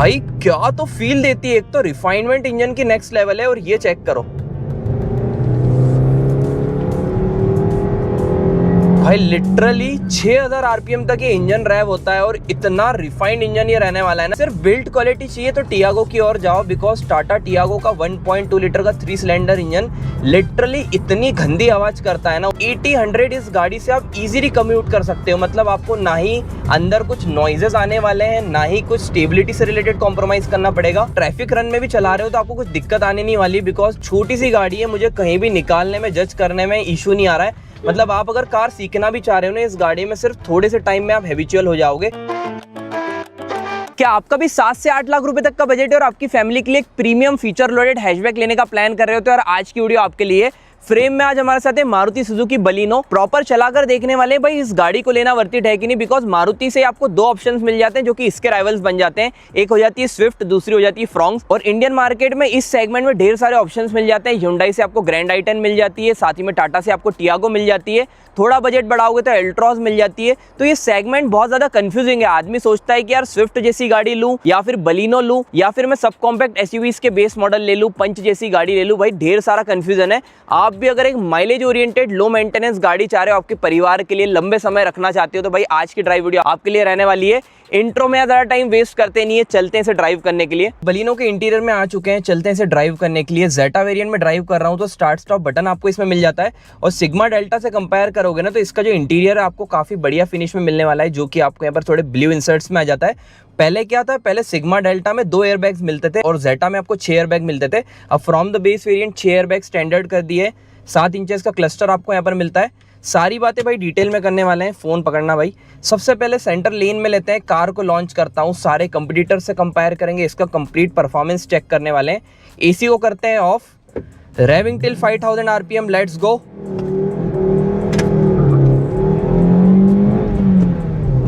भाई क्या तो फील देती है, एक तो रिफाइनमेंट इंजन की नेक्स्ट लेवल है। और ये चेक करो भाई, लिटरली 6000 आरपीएम तक ये इंजन रैव होता है और इतना रिफाइंड इंजन ये रहने वाला है ना। सिर्फ बिल्ड क्वालिटी चाहिए तो टियागो की ओर जाओ, बिकॉज टाटा टियागो का 1.2 लीटर का 3 सिलेंडर इंजन लिटरली इतनी गंदी आवाज करता है ना। 80-100 इस गाड़ी से आप इजीली कम्यूट कर सकते हो, मतलब आपको ना ही अंदर कुछ नॉइजेस आने वाले हैं, ना ही कुछ स्टेबिलिटी से रिलेटेड कॉम्प्रोमाइज करना पड़ेगा। ट्रैफिक रन में भी चला रहे हो तो आपको कुछ दिक्कत आने नहीं वाली, बिकॉज छोटी सी गाड़ी है, मुझे कहीं भी निकालने में जज करने में इशू नहीं आ रहा है। मतलब आप अगर कार सीखना भी चाह रहे हो ना इस गाड़ी में, सिर्फ थोड़े से टाइम में आप हैबिचुअल हो जाओगे। क्या आपका भी 7 से 8 लाख रुपए तक का बजट है और आपकी फैमिली के लिए एक प्रीमियम फीचर लोडेड हैचबैक लेने का प्लान कर रहे हो तो यार आज की वीडियो आपके लिए। फ्रेम में आज हमारे साथ है मारुति सुजुकी बलिनो। प्रॉपर चलाकर देखने वाले भाई इस गाड़ी को लेना वर्थ इट है कि नहीं, बिकॉज मारुति से आपको दो ऑप्शंस मिल जाते हैं जो कि इसके राइवल्स बन जाते हैं। एक हो जाती है स्विफ्ट, दूसरी हो जाती है फ्रॉन्क्स। और इंडियन मार्केट में इस सेगमेंट में ढेर सारे ऑप्शंस मिल जाते हैं। Hyundai से आपको ग्रैंड i10 मिल जाती है, साथ ही में टाटा से आपको टियागो मिल जाती है, थोड़ा बजट बढ़ाओगे तो एल्ट्रॉज मिल जाती है। तो ये सेगमेंट बहुत ज्यादा कंफ्यूजिंग है। आदमी सोचता है कि यार स्विफ्ट जैसी गाड़ी लूं या फिर बलिनो लूं या फिर मैं सब कॉम्पैक्ट एसयूवीज के बेस मॉडल ले लूं, पंच जैसी गाड़ी ले लूं। भाई ढेर सारा कंफ्यूजन है। आप भी अगर एक माइलेज ओरिएंटेड लो मेंटेनेंस गाड़ी चाह रहे हो, आपके परिवार के लिए लंबे समय रखना चाहते हो, तो भाई आज की ड्राइव वीडियो आपके लिए रहने वाली है। इंट्रो में ज्यादा टाइम वेस्ट करते नहीं है, चलते हैं इसे ड्राइव करने के लिए। बलिनो के इंटीरियर में आ चुके हैं, चलते हैं इसे ड्राइव करने के लिए। जेटा वेरिएंट में ड्राइव कर रहा हूं तो स्टार्ट स्टॉप बटन आपको इसमें मिल जाता है। और सिग्मा डेल्टा से कंपेयर करोगे ना तो इसका जो इंटीरियर है आपको काफी बढ़िया फिनिश में मिलने वाला है, जो कि आपको यहाँ पर थोड़े ब्लू इंसर्ट्स में आ जाता है। पहले क्या था, पहले सिग्मा डेल्टा में 2 एयरबैग्स मिलते थे और जेटा में आपको 6 एयरबैग मिलते थे। अब from the base variant 6 airbag standard कर दिए। 7 इंचेस का क्लस्टर आपको यहाँ पर मिलता है। सारी बातें भाई डिटेल में करने वाले हैं, फोन पकड़ना भाई। सबसे पहले सेंटर लेन में लेते हैं, कार को लॉन्च करता हूं, सारे कंपटीटर से कंपेयर करेंगे, इसका कंप्लीट परफॉर्मेंस चेक करने वाले हैं। एसी को करते हैं of, raving till 5000 RPM, let's go.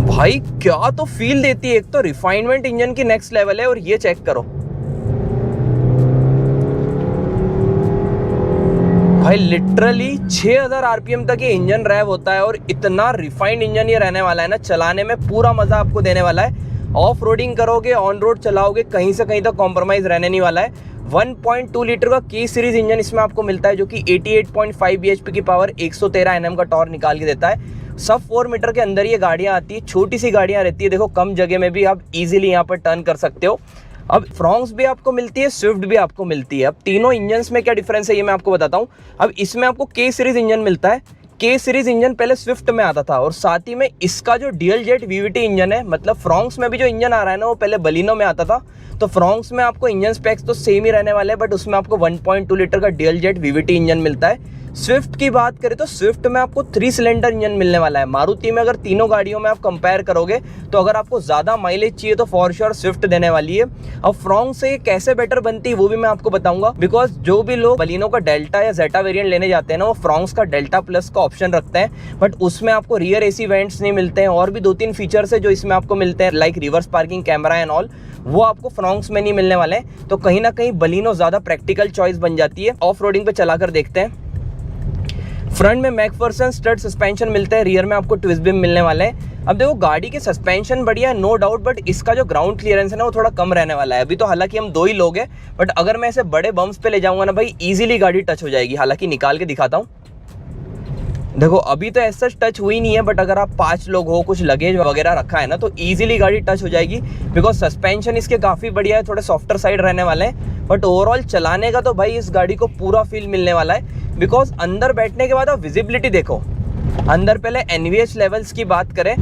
भाई क्या तो फील देती है, एक तो रिफाइनमेंट इंजन की नेक्स्ट लेवल है। और ये चेक करो भाई, लिटरली 6000 आरपीएम तक ये इंजन रैव होता है और इतना रिफाइंड इंजन ये रहने वाला है ना, चलाने में पूरा मजा आपको देने वाला है। ऑफ रोडिंग करोगे, ऑन रोड चलाओगे, कहीं से कहीं तक कॉम्प्रोमाइज रहने नहीं वाला है। 1.2 लीटर का के सीरीज इंजन इसमें आपको मिलता है, जो कि 88.5 bhp की पावर, 113 Nm का टॉर्क निकाल के देता है। सब 4 मीटर के अंदर ये गाड़ियां आती है, छोटी सी गाड़ियां रहती है। देखो कम जगह में भी आप इजीली यहाँ पर टर्न कर सकते हो। अब फ्रॉन्क्स भी आपको मिलती है, स्विफ्ट भी आपको मिलती है। अब तीनों इंजन्स में क्या डिफरेंस है ये मैं आपको बताता हूँ। अब इसमें आपको के सीरीज इंजन मिलता है। के सीरीज इंजन पहले स्विफ्ट में आता था और साथ ही में इसका जो डुअल जेट वीवीटी इंजन है, मतलब फ्रॉन्क्स में भी जो इंजन आ रहा है ना वो पहले बलिनो में आता था। तो फ्रॉन्क्स में आपको इंजन स्पेक्स तो सेम ही रहने वाले हैं, बट उसमें आपको 1.2 लीटर का डुअल जेट वीवीटी इंजन मिलता है। स्विफ्ट की बात करें तो स्विफ्ट में आपको 3 सिलेंडर इंजन मिलने वाला है। मारुति में अगर तीनों गाड़ियों में आप कंपेयर करोगे तो अगर आपको ज्यादा माइलेज चाहिए तो फॉर श्योर स्विफ्ट देने वाली है। अब फ्रॉन्क्स से ये कैसे बेटर बनती है वो भी मैं आपको बताऊंगा, बिकॉज जो भी लोग बलिनो का डेल्टा या जेटा वेरिएंट लेने जाते हैं ना, वो फ्रॉन्क्स का डेल्टा प्लस का ऑप्शन रखते हैं, बट उसमें आपको रियर एसी वेंट्स नहीं मिलते हैं। और भी 2-3 फीचर्स है जो इसमें आपको मिलते हैं, like reverse parking camera and all, वो आपको फ्रॉन्क्स में नहीं मिलने वाले हैं। तो कहीं ना कहीं बलिनो ज्यादा प्रैक्टिकल चॉइस बन जाती है। ऑफ रोडिंग पे चलाकर देखते हैं। फ्रंट में मैकफर्सन स्टड सस्पेंशन मिलते हैं, रियर में आपको ट्विस्ट बीम मिलने वाले हैं। अब देखो गाड़ी के सस्पेंशन बढ़िया है नो डाउट, बट इसका जो ग्राउंड क्लियरेंस है ना वो थोड़ा कम रहने वाला है। अभी तो हालांकि हम 2 ही लोग हैं, बट अगर मैं ऐसे बड़े बम्प्स पे ले जाऊंगा ना भाई, इजीली गाड़ी टच हो जाएगी। हालांकि निकाल के दिखाता हूँ, देखो अभी तो ऐसा टच हुई नहीं है, बट अगर आप 5 लोग हो, कुछ लगेज वगैरह रखा है ना, तो इजीली गाड़ी टच हो जाएगी, बिकॉज सस्पेंशन इसके काफ़ी बढ़िया है, थोड़े सॉफ्टर साइड रहने वाले हैं। बट ओवरऑल चलाने का तो भाई इस गाड़ी को पूरा फील मिलने वाला है, बिकॉज अंदर बैठने के बाद आप विजिबिलिटी देखो। अंदर पहले एनवीएच लेवल्स की बात करें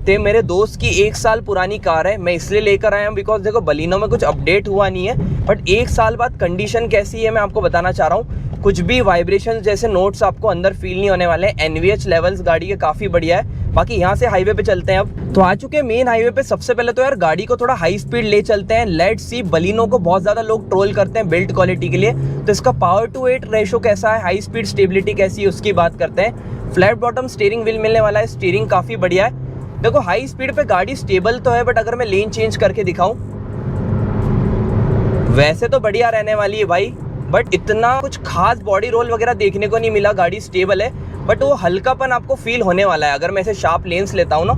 तो मेरे दोस्त की 1 साल पुरानी कार है, मैं इसलिए लेकर आया हूँ बिकॉज देखो बलिनो में कुछ अपडेट हुआ नहीं है, बट 1 साल बाद कंडीशन कैसी है मैं आपको बताना चाह रहा हूँ। कुछ भी वाइब्रेशन जैसे नोट्स आपको अंदर फील नहीं होने वाले। एनवीएच लेवल्स गाड़ी के काफ़ी बढ़िया है। बाकी यहाँ से हाईवे पे चलते हैं। अब तो आ चुके हैं मेन हाईवे पे। सबसे पहले तो यार गाड़ी को थोड़ा हाई स्पीड ले चलते हैं। लेट्स सी, बलिनो को बहुत ज़्यादा लोग ट्रोल करते हैं बिल्ड क्वालिटी के लिए, तो इसका पावर टू वेट रेशो कैसा है, हाई स्पीड स्टेबिलिटी कैसी है उसकी बात करते हैं। फ्लैट बॉटम स्टीयरिंग व्हील मिलने वाला है, स्टीयरिंग काफ़ी बढ़िया है। देखो हाई स्पीड पे गाड़ी स्टेबल तो है, बट अगर मैं लेन चेंज करके दिखाऊं वैसे तो बढ़िया रहने वाली है भाई, बट इतना कुछ खास बॉडी रोल वगैरह देखने को नहीं मिला। गाड़ी स्टेबल है, बट वो हल्कापन आपको फील होने वाला है। अगर मैं ऐसे शार्प लेन्स लेता हूँ ना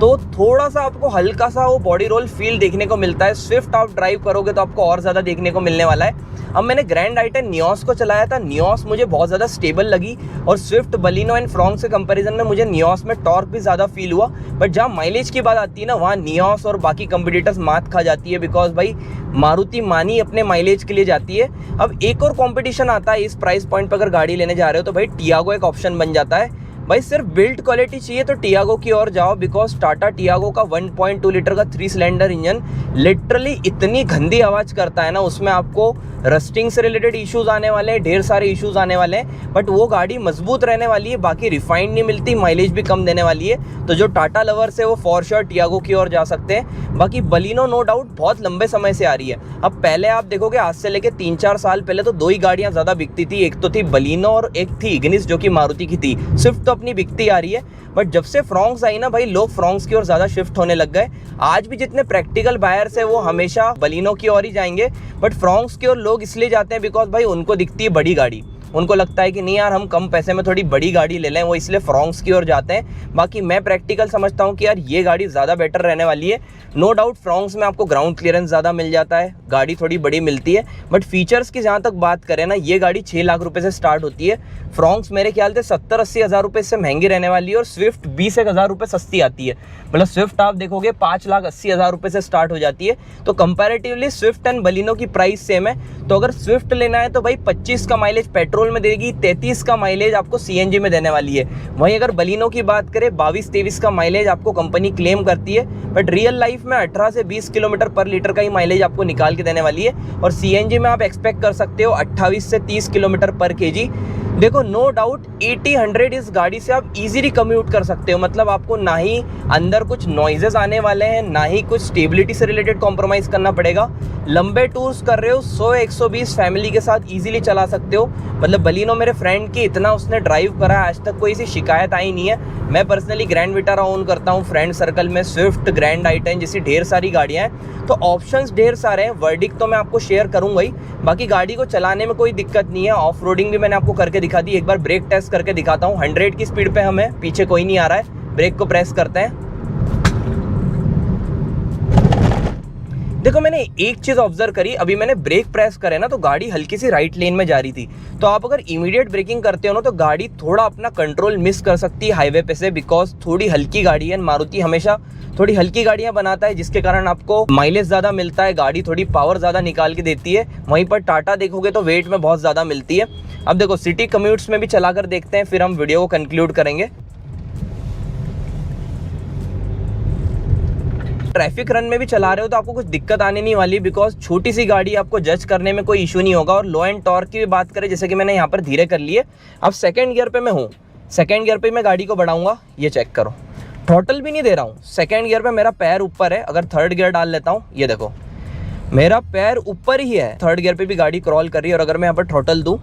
तो थोड़ा सा आपको हल्का सा वो बॉडी रोल फील देखने को मिलता है। स्विफ्ट आप ड्राइव करोगे तो आपको और ज़्यादा देखने को मिलने वाला है। अब मैंने ग्रैंड आई10 नियोस को चलाया था, नियोस मुझे बहुत ज़्यादा स्टेबल लगी और स्विफ्ट, बलिनो एंड फ्रॉन्क्स के कंपैरिजन में मुझे नियोस में टॉर्क भी ज़्यादा फील हुआ। बट जहाँ माइलेज की बात आती है ना, वहाँ नियोस और बाकी कंपटीटर्स मात खा जाती है, बिकॉज भाई मारुति मानी अपने माइलेज के लिए जाती है। अब एक और कंपटीशन आता है इस प्राइस पॉइंट पर, अगर गाड़ी लेने जा रहे हो तो भाई टियागो एक ऑप्शन बन जाता है। भाई सिर्फ बिल्ड क्वालिटी चाहिए तो टियागो की ओर जाओ, बिकॉज टाटा टियागो का 1.2 लीटर का 3 सिलेंडर इंजन लिटरली इतनी गंदी आवाज़ करता है ना, उसमें आपको रस्टिंग से रिलेटेड इश्यूज आने वाले हैं, ढेर सारे इश्यूज आने वाले हैं। बट वो गाड़ी मजबूत रहने वाली है, बाकी रिफाइंड नहीं मिलती, माइलेज भी कम देने वाली है। तो जो टाटा लवर्स है वो फॉर श्योर टियागो की ओर जा सकते हैं। बाकी बलिनो नो डाउट बहुत लंबे समय से आ रही है। अब पहले आप देखोगे आज से लेके 3-4 साल पहले तो 2 ही गाड़ियाँ ज़्यादा बिकती थी, एक तो थी बलिनो और एक थी इग्निस जो कि मारुति की थी। स्विफ्ट तो अपनी बिकती आ रही है, बट जब से फ्रॉन्क्स आई ना भाई, लोग फ्रॉन्क्स की ओर ज़्यादा शिफ्ट होने लग गए। आज भी जितने प्रैक्टिकल बायर्स है वो हमेशा बलिनो की ओर ही जाएंगे, बट फ्रॉन्क्स की ओर लोग इसलिए जाते हैं बिकॉज भाई उनको दिखती है बड़ी गाड़ी, उनको लगता है कि नहीं यार हम कम पैसे में थोड़ी बड़ी गाड़ी ले लें, वो इसलिए फ्रॉन्क्स की ओर जाते हैं। बाकी मैं प्रैक्टिकल समझता हूँ कि यार ये गाड़ी ज़्यादा बेटर रहने वाली है। नो डाउट फ्रॉन्क्स में आपको ग्राउंड क्लियरेंस ज़्यादा मिल जाता है, गाड़ी थोड़ी बड़ी मिलती है, बट फीचर्स की जहाँ तक बात करें ना, ये गाड़ी 6 लाख रुपये से स्टार्ट होती है। फ्रॉन्क्स मेरे ख्याल से 70-80 हज़ार रुपये से महंगी रहने वाली है और स्विफ्ट 20-1 हज़ार रुपये सस्ती आती है। मतलब स्विफ्ट आप देखोगे 5,80,000 रुपये से स्टार्ट हो जाती है। तो कंपैरेटिवली स्विफ्ट एंड बलिनो की प्राइस सेम है। तो अगर स्विफ्ट लेना है तो भाई 25 का माइलेज पेट्रोल में देगी, 33 का माइलेज आपको सीएनजी में देने वाली है। वहीं अगर बलिनो की बात करें 22-23 का माइलेज आपको कंपनी क्लेम करती है, बट रियल लाइफ में 18 से 20 किलोमीटर पर लीटर का ही माइलेज आपको निकाल के देने वाली है। और सीएनजी में आप एक्सपेक्ट कर सकते हो 28 से 30 किलोमीटर पर केजी। देखो नो डाउट 80-100 इस गाड़ी से आप इजीली कम्यूट कर सकते हो। मतलब आपको ना ही अंदर कुछ नॉइजेस आने वाले हैं, ना ही कुछ स्टेबिलिटी से रिलेटेड कॉम्प्रोमाइज़ करना पड़ेगा। लंबे टूर्स कर रहे हो 100-120 फैमिली के साथ इजीली चला सकते हो। मतलब बलिनो मेरे फ्रेंड की इतना उसने ड्राइव करा है, आज तक कोई ऐसी शिकायत आई नहीं है। मैं पर्सनली ग्रैंड विटारा ओन करता हूँ, फ्रेंड सर्कल में स्विफ्ट, ग्रैंड आई10 जैसी ढेर सारी गाड़ियाँ हैं, तो ऑप्शंस ढेर सारे हैं। वर्डिक्ट तो मैं आपको शेयर करूँगा ही। बाकी गाड़ी को चलाने में कोई दिक्कत नहीं है, ऑफ रोडिंग भी मैंने आपको करके दिखा दी। एक बार ब्रेक टेस्ट करके दिखाता हूँ। 100 की स्पीड पे हमें पीछे कोई नहीं आ रहा है, ब्रेक को प्रेस करते हैं। देखो मैंने एक चीज ऑब्जर्व करी, अभी मैंने ब्रेक प्रेस करे ना तो गाड़ी हल्की सी राइट लेन में जा रही थी। तो आप अगर इमीडिएट ब्रेकिंग करते हो ना तो गाड़ी थोड़ा अपना कंट्रोल मिस कर सकती है हाईवे पे से, बिकॉज थोड़ी हल्की गाड़ी है। मारुति हमेशा थोड़ी हल्की गाड़ियां बनाता है, जिसके कारण आपको माइलेज ज़्यादा मिलता है, गाड़ी थोड़ी पावर ज़्यादा निकाल के देती है। वहीं पर टाटा देखोगे तो वेट में बहुत ज़्यादा मिलती है। अब देखो सिटी कम्यूट्स में भी चला कर देखते हैं, फिर हम वीडियो को कंक्लूड करेंगे। ट्रैफिक रन में भी चला रहे हो तो आपको कुछ दिक्कत आने नहीं वाली, बिकॉज छोटी सी गाड़ी, आपको जज करने में कोई इशू नहीं होगा। और लो एंड टॉर्क की भी बात करें, जैसे कि मैंने यहाँ पर धीरे कर लिए। अब सेकंड गियर पे मैं हूँ, सेकंड गियर पे मैं गाड़ी को बढ़ाऊंगा, ये चेक करो, थ्रॉटल भी नहीं दे रहा हूँ। सेकंड गियर पे मेरा पैर ऊपर है। अगर थर्ड गियर डाल लेता हूँ, ये देखो मेरा पैर ऊपर ही है। थर्ड गियर पे भी गाड़ी क्रॉल कर रही है। और अगर मैं यहाँ पर थ्रॉटल दूँ,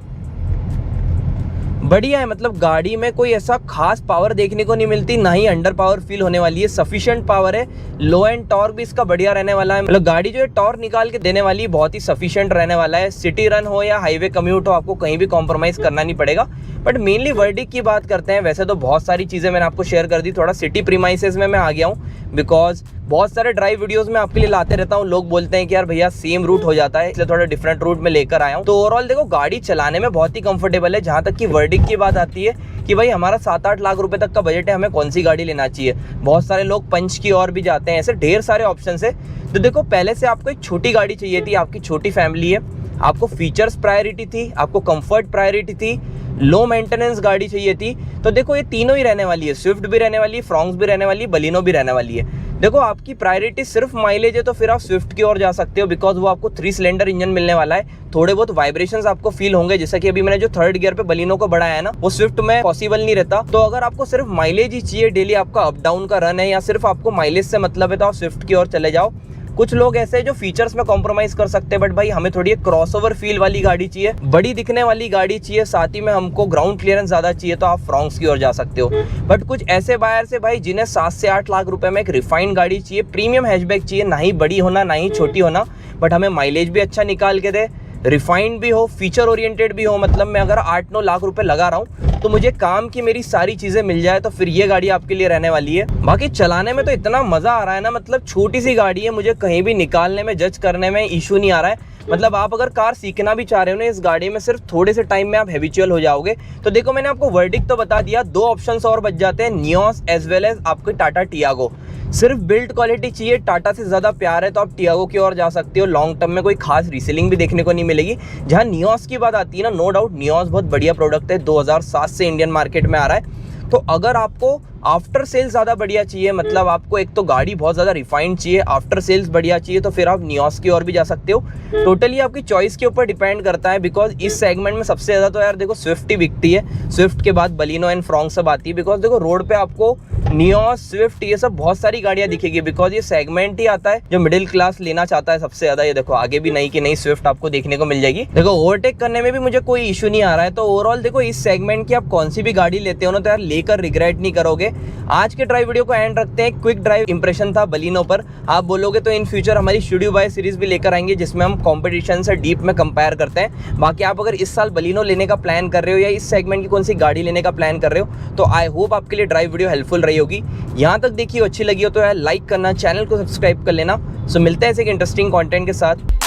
बढ़िया है। मतलब गाड़ी में कोई ऐसा खास पावर देखने को नहीं मिलती, ना ही अंडर पावर फील होने वाली है, सफिशिएंट पावर है। लो एंड टॉर्क भी इसका बढ़िया रहने वाला है। मतलब गाड़ी जो है टॉर्क निकाल के देने वाली बहुत ही सफिशिएंट रहने वाला है। सिटी रन हो या हाईवे कम्यूट हो, आपको कहीं भी कॉम्प्रोमाइज करना नहीं पड़ेगा। बट मेनली वर्डिक्ट की बात करते हैं। वैसे तो बहुत सारी चीज़ें मैंने आपको शेयर कर दी, थोड़ा सिटी प्रीमाइसेस में मैं आ गया हूँ, बिकॉज बहुत सारे ड्राइव वीडियोस में आपके लिए लाते रहता हूँ। लोग बोलते हैं कि यार भैया सेम रूट हो जाता है, इसलिए थोड़ा डिफरेंट रूट में लेकर आया हूँ। तो ओवरऑल देखो गाड़ी चलाने में बहुत ही कंफर्टेबल है। जहाँ तक कि वर्डिक्ट की बात आती है कि भाई हमारा 7-8 लाख रुपए तक का बजट है, हमें कौन सी गाड़ी लेना चाहिए। बहुत सारे लोग पंच की ओर भी जाते हैं, ऐसे ढेर सारे ऑप्शन है। तो देखो पहले से आपको एक छोटी गाड़ी चाहिए थी, आपकी छोटी फैमिली है, आपको फीचर्स प्रायोरिटी थी, आपको कंफर्ट प्रायोरिटी थी, लो मेंटेनेंस गाड़ी चाहिए थी, तो देखो ये तीनों ही रहने वाली है। स्विफ्ट भी रहने वाली है, फ्रॉन्क्स भी रहने वाली है, बलिनो भी रहने वाली है। देखो आपकी प्रायोरिटी सिर्फ माइलेज है तो फिर आप स्विफ्ट की ओर जा सकते हो, बिकॉज वो आपको 3 सिलेंडर इंजन मिलने वाला है। थोड़े बहुत वाइब्रेशंस आपको फील होंगे, जैसा कि अभी मैंने जो थर्ड गियर पे बलिनो को बढ़ाया है ना, वो स्विफ्ट में पॉसिबल नहीं रहता। तो अगर आपको सिर्फ माइलेज ही चाहिए, डेली आपका अप डाउन का रन है, या सिर्फ आपको माइलेज से मतलब है, तो आप स्विफ्ट की ओर चले जाओ। कुछ लोग ऐसे हैं जो फीचर्स में कॉम्प्रोमाइज कर सकते हैं, बट भाई हमें थोड़ी एक क्रॉसओवर फील वाली गाड़ी चाहिए, बड़ी दिखने वाली गाड़ी चाहिए, साथ ही में हमको ग्राउंड क्लियरेंस ज्यादा चाहिए, तो आप फ्रॉन्क्स की ओर जा सकते हो। बट कुछ ऐसे बायर्स है भाई जिन्हें 7 से 8 लाख रुपए में एक रिफाइंड गाड़ी चाहिए, प्रीमियम हैचबैक चाहिए, ना ही बड़ी होना ना ही छोटी होना, बट हमें माइलेज भी अच्छा निकाल के दे, रिफाइंड भी हो, फीचर ओरिएंटेड भी हो। मतलब मैं अगर 8-9 लाख रुपए लगा रहा हूँ तो मुझे काम की मेरी सारी चीजें मिल जाए, तो फिर ये गाड़ी आपके लिए रहने वाली है। बाकी चलाने में तो इतना मजा आ रहा है ना, मतलब छोटी सी गाड़ी है, मुझे कहीं भी निकालने में, जज करने में इशू नहीं आ रहा है। मतलब आप अगर कार सीखना भी चाह रहे हो ना, इस गाड़ी में सिर्फ थोड़े से टाइम में आप हैबिचुअल हो जाओगे। तो देखो मैंने आपको वर्डिक्ट तो बता दिया, 2 ऑप्शंस और बच जाते हैं, नियोस एज वेल एज आपके टाटा टियागो। सिर्फ बिल्ड क्वालिटी चाहिए, टाटा से ज़्यादा प्यार है तो आप टियागो की ओर जा सकते हो। लॉन्ग टर्म में कोई खास रीसेलिंग भी देखने को नहीं मिलेगी। जहाँ नियोस की बात आती है ना, नो डाउट नियोस बहुत बढ़िया प्रोडक्ट है, 2007 से इंडियन मार्केट में आ रहा है। तो अगर आपको आफ्टर सेल्स ज़्यादा बढ़िया चाहिए, मतलब आपको एक तो गाड़ी बहुत ज़्यादा रिफाइंड चाहिए, आफ्टर सेल्स बढ़िया चाहिए, तो फिर आप नियोस की ओर भी जा सकते हो। टोटली आपकी चॉइस के ऊपर डिपेंड करता है, बिकॉज इस सेगमेंट में सबसे ज़्यादा तो यार देखो स्विफ्ट ही बिकती है। स्विफ्ट के बाद बलिनो एंड फ्रॉन्क सब आती है, बिकॉज देखो रोड पे आपको नियोस, स्विफ्ट, ये सब बहुत सारी गाड़ियां दिखेगी, बिकॉज ये सेगमेंट ही आता है जो मिडिल क्लास लेना चाहता है सबसे ज्यादा। ये देखो आगे भी नई की नई स्विफ्ट आपको देखने को मिल जाएगी। देखो ओवरटेक करने में भी मुझे कोई इशू नहीं आ रहा है। तो ओवरऑल देखो इस सेगमेंट की आप कौन सी भी गाड़ी लेते हो ना, तो यार लेकर रिग्रेट नहीं करोगे। आज के ड्राइव वीडियो को एंड रखते हैं। क्विक ड्राइव इंप्रेशन था बलिनो पर। आप बोलोगे तो इन फ्यूचर हमारी स्टूडियो बाय सीरीज भी लेकर आएंगे, जिसमें हम कंपटीशन से डीप में कंपेयर करते हैं। बाकी आप अगर इस साल बलिनो लेने का प्लान कर रहे हो या इस सेगमेंट की कौन सी गाड़ी लेने का प्लान कर रहे हो, तो आई होप आपके लिए ड्राइव वीडियो हेल्पफुल रही होगी। यहाँ तक देखिए अच्छी लगी हो तो यार लाइक करना, चैनल को सब्सक्राइब कर लेना। सो मिलते हैं ऐसे एक इंटरेस्टिंग कंटेंट के साथ।